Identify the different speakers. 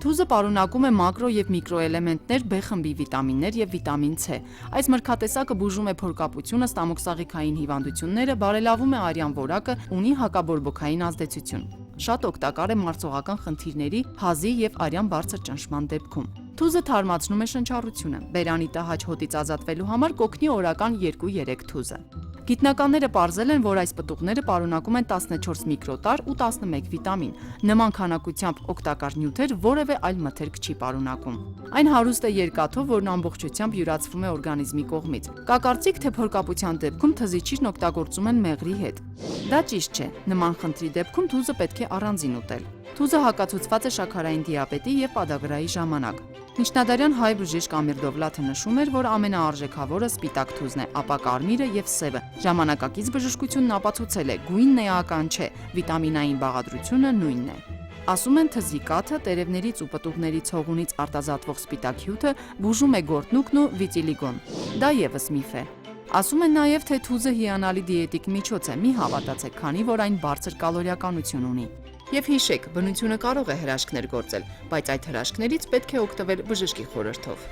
Speaker 1: Թուզը պարունակում է մակրո և միկրոէլեմենտներ, B խմբի վիտամիններ և վիտամին C։ Այս մրգատեսակը բուժում է փորկապությունը, ստամոքսաղիքային հիվանդությունները, բարելավում է արյան որակը, ունի հակաբորբոքային ազդեցություն։ Շատ օգտակար է մարսողական խնդիրների, հազի և արյան բարձր ճնշման դեպքում։ Թուզը թարմացնում է շնչառությունը։ Բերանի տհաճ հոտից ազատվելու համար կօգնի օրական 2-3 թուզը։ Գիտնականները պարզել են, որ այս պտուղները պարունակում են 14 միկրոտար ու 11 վիտամին։ Նման քանակությամբ օգտակար նյութեր որևէ այլ մթերք չի պարունակում։ Այն հարուստ է երկաթով, որն ամբողջությամբ յուրացվում է օրգանիզմի կողմից։ Կա կարծիք, թե փորկապության դեպքում թզիչին օգտագործում են մեղրի հետ։ Դա ճիշտ չէ։ Նման խնդրի դեպքում թուզը պետք է առանձին ուտել։ Թուզը հակացուցված է շաքարային դիաբետի և պադագրայի ժամանակ։ Միջնադարյան հայ բժիշկ Ամիր Դովլաթը նշում էր, որ ամենաարժեքավորը սպիտակ թուզն է, ապա կարմիրը և սևը։ Ժամանակակից բժշկությունն ապացուցել է՝ գույնն էական չէ, վիտամինային բաղադրությունը նույնն է։ Ասում են, թզի կաթը, տերևներից ու պտուղների ցողունից արտազատվող սպիտակ հյութը բուժում է գորտնուկն ու վիտիլիգոն։ Դա ևս միֆ է։ Ասում են նաև, թե թուզը հիանալի դիետիկ միջոց է, մի հավատացեք, քանի որ այն բարձր կալորիականություն ունի։ Եվ հիշեք, բնությունը կարող է հրաշքներ գործել, բայց այդ հրաշքներից պետք է օգտվել բժշկի խորհրդով։